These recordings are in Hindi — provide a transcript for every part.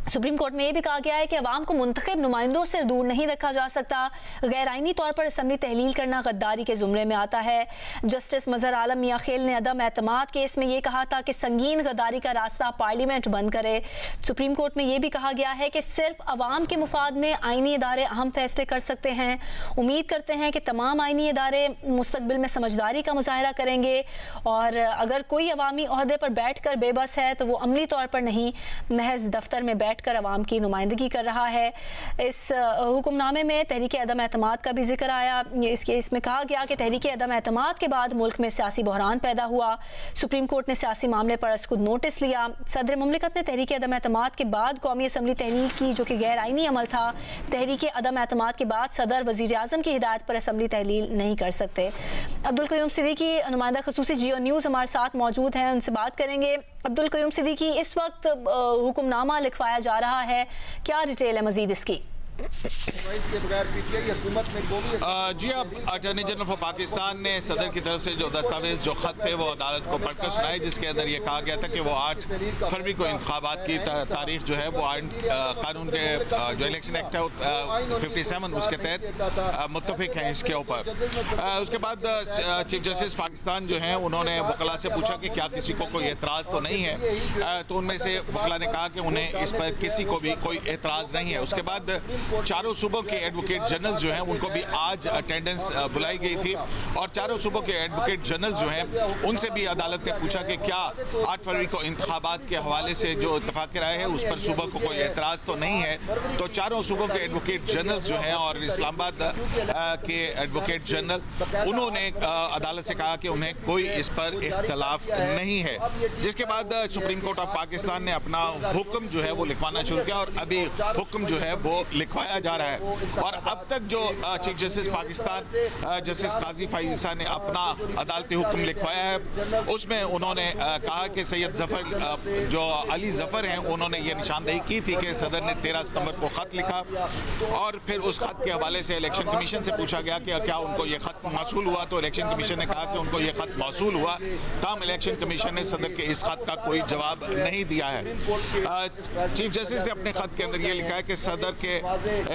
सुप्रीम कोर्ट में यह भी कहा गया है कि अवाम को मुंतखब नुमाइंदों से दूर नहीं रखा जा सकता। गैर आइनी तौर पर असम्बली तहलील करना गद्दारी के जुमरे में आता है। जस्टिस मजहर आलम मियां खेल ने अदम एतमाद केस में यह कहा था कि संगीन गद्दारी का रास्ता पार्लियामेंट बंद करे। सुप्रीम कोर्ट में यह भी कहा गया है कि सिर्फ अवाम के मुफाद में आइनी इदारे अहम फैसले कर सकते हैं। उम्मीद करते हैं कि तमाम आइनी इदारे मुस्तकबिल में समझदारी का मुजाहरा करेंगे और अगर कोई अवामी ओहदे पर बैठ कर बेबस है तो वो अमली तौर पर नहीं, महज दफ्तर में बैठ कर अवाम की नुमाइंदगी कर रहा है। इस हुक्मनामे में तहरीक अदम एतमाद का भी जिक्र आया। इसमें कहा गया कि तहरीक अदम एतमाद के बाद मुल्क में सियासी बहरान पैदा हुआ। सुप्रीम कोर्ट ने सियासी मामले पर खुद नोटिस लिया। सदर मुमलिकत ने तहरीक अदम एतमाद के बाद कौमी असम्बली तहलील की, जो कि गैर आइनी अमल था। तहरीक अदम एतमाद के बाद सदर वज़ीर आज़म की हिदायत पर असम्बली तहलील नहीं कर सकते। अब्दुल क़य्यूम सिद्दीकी नुमाइंदा ख़ुसूसी जियो न्यूज़ हमारे साथ मौजूद हैं, उनसे बात करेंगे। अब्दुल क़य्यूम सिद्दीकी, इस वक्त हुक्मनामा लिखवाया जा रहा है, क्या डिटेल है मजीद इसकी? जी, अब अटॉर्नी जनरल ऑफ पाकिस्तान ने सदर की तरफ से जो दस्तावेज, जो खत थे, वो अदालत को पढ़कर सुनाए, जिसके अंदर ये कहा गया था कि वो 8 फरवरी को इंतखाबात की तारीख जो है वो कानून के जो इलेक्शन एक्ट है 57 उसके तहत मुत्तफिक हैं इसके ऊपर। उसके बाद चीफ जस्टिस पाकिस्तान जो हैं उन्होंने वकला से पूछा कि क्या किसी को कोई एतराज़ तो नहीं है, तो उनमें से वकला ने कहा कि उन्हें इस पर किसी को भी कोई एतराज़ नहीं है। उसके बाद चारों सूबों के एडवोकेट जनरल जो हैं उनको भी आज अटेंडेंस बुलाई गई थी और चारों सूबों के एडवोकेट जनरल जो हैं उनसे भी अदालत ने पूछा कि क्या 8 फरवरी को इंतखाबात के हवाले से जो इत्तफाक राय है उस पर सूबों को कोई एतराज़ तो नहीं है। तो चारों सूबों के एडवोकेट जनरल जो हैं और इस्लामाबाद के एडवोकेट जनरल, उन्होंने अदालत से कहा कि उन्हें कोई इस पर इख्तलाफ नहीं है। जिसके बाद सुप्रीम कोर्ट ऑफ पाकिस्तान ने अपना हुक्म जो है वो लिखवाना शुरू किया और अभी हुक्म जो है वो लिखवाया जा रहा है। और अब तक जो चीफ जस्टिस पाकिस्तान जस्टिस काजी फाइज़ ने अपना अदालती हुक्म लिखवाया है उसमें उन्होंने कहा कि सैयद जफर जो अली जफर हैं उन्होंने ये निशानदेही की थी कि सदर ने 13 सितंबर को ख़त लिखा और फिर उस खत के हवाले से इलेक्शन कमीशन से पूछा गया कि क्या उनको ये खत मौसूल हुआ, तो इलेक्शन कमीशन ने कहा कि उनको ये खत मौसूल हुआ। ताहम इलेक्शन कमीशन ने सदर के इस खत का कोई जवाब नहीं दिया है। चीफ जस्टिस ने अपने खत के अंदर ये लिखा है कि सदर के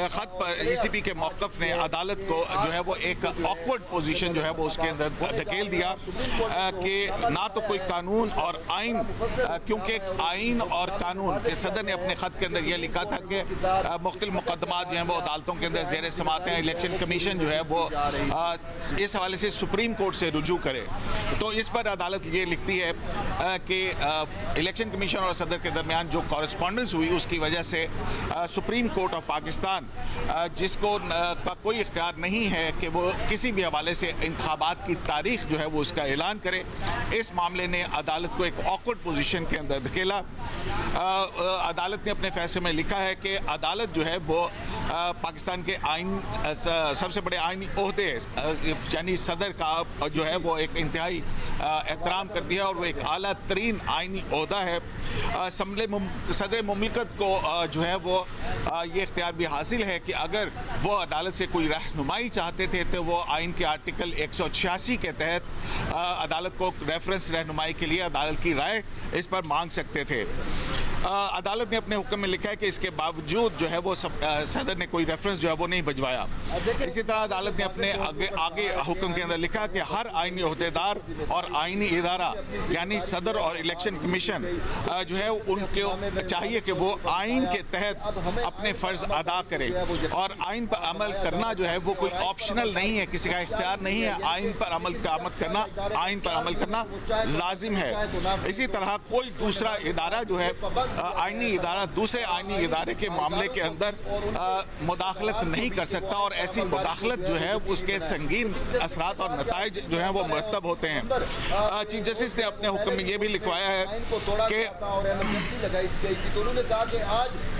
खत पर ECP के मौक़िफ़ ने अदालत को जो है वो एक ऑकवर्ड पोजीशन जो है वो उसके अंदर धकेल दिया कि ना तो कोई कानून और आइन, क्योंकि आइन और कानून के सदर ने अपने खत के अंदर ये लिखा था कि मुख्तलिफ मुकदमात जो हैं वो अदालतों के अंदर ज़ेर समात हैं, इलेक्शन कमीशन जो है वो इस हवाले से सुप्रीम कोर्ट से रुजू करे। तो इस पर अदालत ये लिखती है कि इलेक्शन कमीशन और सदर के दरमियान जो कॉरेस्पॉन्डेंस हुई उसकी वजह से सुप्रीम कोर्ट ऑफ पाकिस्तान जिसको का कोई इख्तियार नहीं है कि वो किसी भी हवाले से इंतखाबात की तारीख जो है वो उसका ऐलान करे, इस मामले ने अदालत को एक ऑकवर्ड पोजीशन के अंदर धकेला। अदालत ने अपने फैसले में लिखा है कि अदालत जो है वो पाकिस्तान के आइन सबसे बड़े आइनी ओहदे यानी सदर का जो है वो एक इंतहाई एहतराम करती है और वो एक आला तरीन आइनी ओहदा है। सदर मुमलिकत को जो है वो ये इख्तियार भी हासिल है कि अगर वो अदालत से कोई रहनुमाई चाहते थे तो वो आइन के आर्टिकल 186 के तहत अदालत को रेफरेंस रहनुमाई के लिए अदालत की राय इस पर मांग सकते थे। अदालत ने अपने हुक्म में लिखा है कि इसके बावजूद जो है वो सदर ने कोई रेफरेंस जो है वो नहीं भिजवाया। इसी तरह अदालत ने अपने आगे हुक्म के अंदर लिखा कि हर आइनी ओहदेदार और आइनी इदारा यानी सदर और इलेक्शन कमीशन जो है उनको चाहिए कि वो आइन के तहत अपने फ़र्ज अदा करें और आइन पर अमल करना जो है वो कोई ऑप्शनल नहीं है, किसी का इख्तियार नहीं है। आइन पर अमल करना लाजिम है। इसी तरह कोई दूसरा इदारा जो है आइनी इदारा दूसरे आइनी इदारे के मामले के अंदर मुदाखलत नहीं कर सकता और ऐसी मुदाखलत जो है उसके संगीन असरात और नताइज जो हैं वो मुरतब होते हैं। चीफ जस्टिस ने अपने हुक्म में ये भी लिखवाया है कि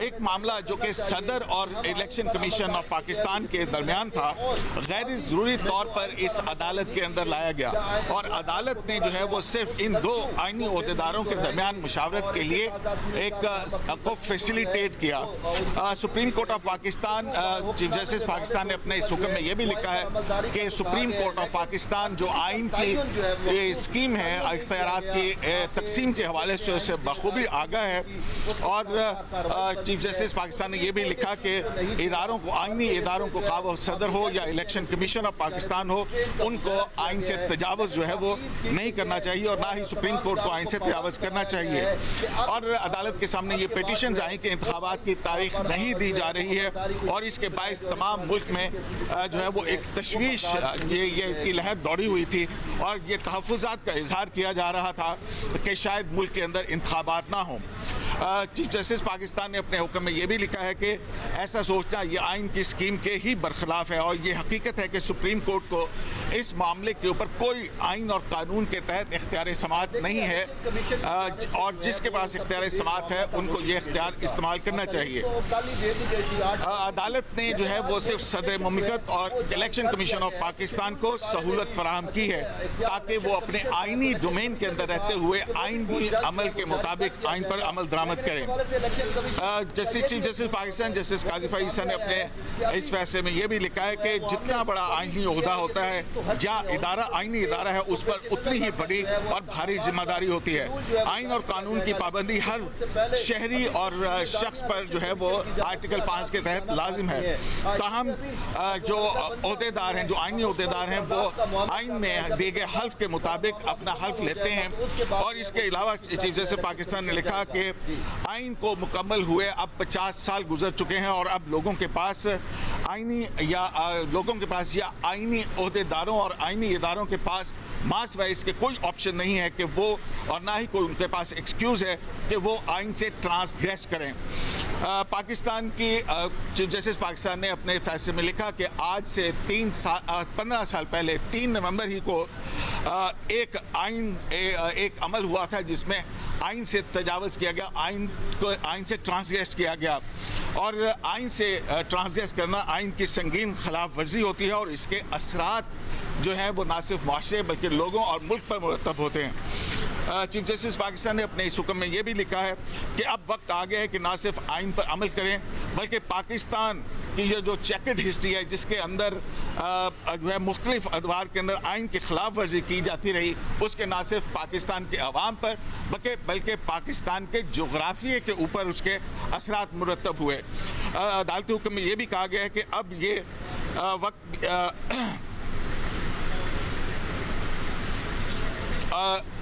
एक मामला जो कि सदर और इलेक्शन कमीशन ऑफ पाकिस्तान के दरमियान था गैर ज़रूरी तौर पर इस अदालत के अंदर लाया गया और अदालत ने जो है वो सिर्फ इन दो आइनी ओहदेदारों के दरमियान मुशावरत के लिए को फैसिलिटेट किया। Supreme court of Pakistan, chief justice Pakistan ने अपने इस हुक्म में यह भी लिखा है कि सुप्रीम कोर्ट ऑफ पाकिस्तान जो आइन की स्कीम है इख्तियारात की तकसीम के हवाले से उससे बखूबी आगाह है। और चीफ जस्टिस पाकिस्तान ने यह भी लिखा कि इदारों को, आइनी इदारों को, खा वो सदर हो या इलेक्शन कमीशन ऑफ पाकिस्तान हो, उनको आइन से तजावुज़ जो है वो नहीं करना चाहिए और ना ही सुप्रीम कोर्ट को आइन से तजावुज़ करना चाहिए। और अदालत के सामने ये पिटीशंस आई कि इंतखाबात की तारीख नहीं दी जा रही है और इसके बायस तमाम मुल्क में जो है वो एक तशवीश ये की लहर दौड़ी हुई थी और ये तहफ़्फ़ुज़ात का इजहार किया जा रहा था कि शायद मुल्क के अंदर इंतखाबात ना हों। चीफ जस्टिस पाकिस्तान ने अपने हुक्म में यह भी लिखा है कि ऐसा सोचना ये आइन की स्कीम के ही बरखिलाफ है और ये हकीकत है कि सुप्रीम कोर्ट को इस मामले के ऊपर कोई आइन और कानून के तहत इख्तियार समाअत नहीं है और जिसके पास इख्तियार समाअत है उनको ये इख्तियार इस्तेमाल करना चाहिए। अदालत ने जो है वो सिर्फ सदर मुमलिकत और इलेक्शन कमीशन ऑफ पाकिस्तान को सहूलत फराहम की है ताकि वो अपने आइनी डोमेन के अंदर रहते हुए आइनी अमल के मुताबिक आइन पर अमल दरामद करें। Justice chief justice Pakistan justice Qazi Isa ने अपने इस फैसले में यह भी लिखा है कि जितना बड़ा आइनी ओहदा होता है या इदारा आइनी इदारा है उस पर उतनी ही बड़ी और भारी जिम्मेदारी होती है। आइन और कानून की पाबंदी हर शहरी और शख्स पर जो है वो आर्टिकल 5 के तहत लाजिम है। ताहम जो ओहदेदार हैं, जो आइनी ओहदेदार हैं, वो आइन में दिए गए हल्फ के मुताबिक अपना हल्फ लेते हैं। और इसके अलावा चीफ जस्टिस पाकिस्तान ने लिखा कि आइन को मुकम्मल हुए अब 50 साल गुजर चुके हैं और अब लोगों के पास या आइनी ओहदेदारों और आइनी इदारों के पास मास वाइज के कोई ऑप्शन नहीं है कि वो, और ना ही कोई उनके पास एक्सक्यूज़ है कि वो आइन से ट्रांसग्रेस करें। पाकिस्तान की चीफ जस्टिस पाकिस्तान ने अपने फैसले में लिखा कि आज से 15 साल पहले 3 नवंबर ही को एक अमल हुआ था जिसमें आइन से तजावज़ किया गया, आइन से ट्रांसग्रेस किया गया और आइन से ट्रांसग्रेस करना आइन की संगीन खिलाफ वर्जी होती है और इसके असरात जो है वो ना सिर्फ माशरे बल्कि लोगों और मुल्क पर मुरतब होते हैं। चीफ जस्टिस पाकिस्तान ने अपने इस हुक्म में ये भी लिखा है कि अब वक्त आ गया है कि ना सिर्फ आइन पर अमल करें बल्कि पाकिस्तान कि ये जो चेकर्ड हिस्ट्री है जिसके अंदर जो है मुख्तलिफ अदवार के अंदर आइन की खिलाफ वर्जी की जाती रही, उसके ना सिर्फ पाकिस्तान के अवाम पर बल्कि पाकिस्तान के जोग्राफिए के ऊपर उसके असरात मुरतब हुए। अदालती हुक्म में ये भी कहा गया है कि अब ये वक्त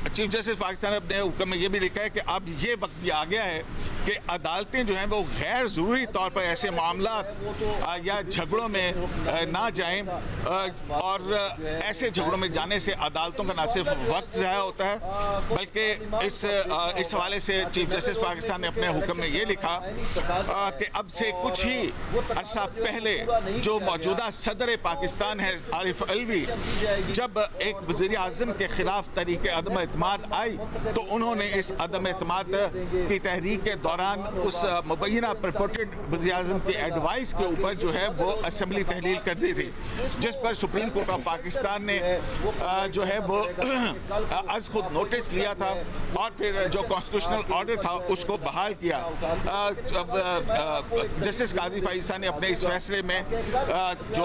चीफ जस्टिस पाकिस्तान ने अपने हुक्म में ये भी लिखा है कि अब ये वक्त भी आ गया है कि अदालतें जो हैं वो गैर ज़रूरी तौर पर ऐसे मामला या झगड़ों में ना जाएं और ऐसे झगड़ों में जाने से अदालतों का ना सिर्फ वक्त ज़ाया होता है बल्कि इस हवाले से चीफ जस्टिस पाकिस्तान ने अपने हुक्म में ये लिखा कि अब से कुछ ही अर्सा पहले जो मौजूदा सदर पाकिस्तान है आरिफ अलवी, जब एक वज़ीर आज़म के ख़िलाफ़ तहरीक अदम एतमाद आई तो उन्होंने इस अदम एतमाद की तहरीक के दौरान उस मुबैना परपोर्टेड वज़ीर आज़म की एडवाइस के ऊपर जो है वो असम्बली तहलील कर दी थी, जिस पर सुप्रीम कोर्ट ऑफ पाकिस्तान ने जो है वो अज़ खुद नोटिस लिया था और फिर जो कॉन्स्टिट्यूशनल ऑर्डर था उसको बहाल किया। जस्टिस काजी ईसा ने अपने इस फैसले में जो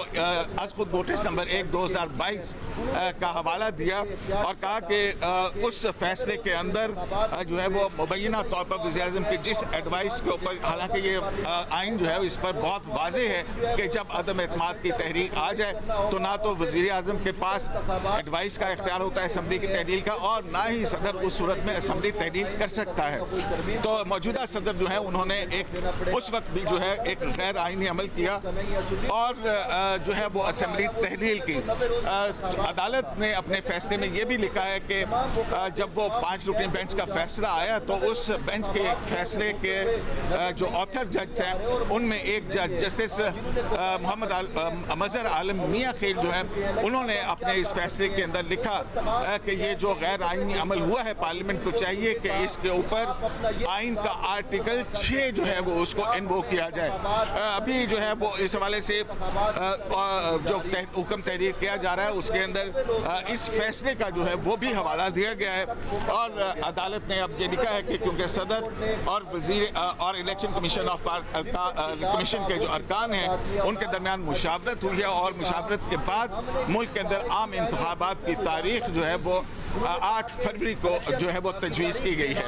अज़ खुद नोटिस नंबर 1/2022 का हवाला दिया और कहा कि उस फैसले के अंदर जो है वो मुबैना तौर पर वज़ीर आज़म की जिस एडवाइस के ऊपर, हालांकि ये आइन जो है इस पर बहुत वाज़ेह है कि जब अदम एतमाद की तहरीक आ जाए तो ना तो वज़ीर आज़म के पास एडवाइस का इख्तियार होता है असम्बली की तहलील का और ना ही सदर उस सूरत में असम्बली तहलील कर सकता है। तो मौजूदा सदर जो है उन्होंने उस वक्त भी जो है एक गैर आइनी अमल किया और जो है वो असम्बली तहलील की। अदालत ने अपने फैसले में ये भी लिखा है कि जब वो 5 रुकनी बेंच का फैसला आया तो उस बेंच के फैसले के जो ऑथर जज हैं उनमें एक जज जस्टिस मोहम्मद मज़हर आलम मियाँ खेल जो हैं उन्होंने अपने इस फैसले के अंदर लिखा कि ये जो गैर आइनी अमल हुआ है पार्लियामेंट को चाहिए कि इसके ऊपर आइन का आर्टिकल 6 जो है वो उसको इन्वोक किया जाए। अभी जो है वो इस हवाले से जो हुक्म तहरीर किया जा रहा है उसके अंदर इस फैसले का जो है वो भी हवाला दिया गया है। और अदालत ने अब ये लिखा है कि क्योंकि सदर और वजीर और इलेक्शन कमीशन के जो अरकान हैं उनके दरमियान मुशावरत हुई है और मुशावरत के बाद मुल्क के अंदर आम इंतखाबात की तारीख जो है वो 8 फरवरी को जो है वो तजवीज़ की गई है।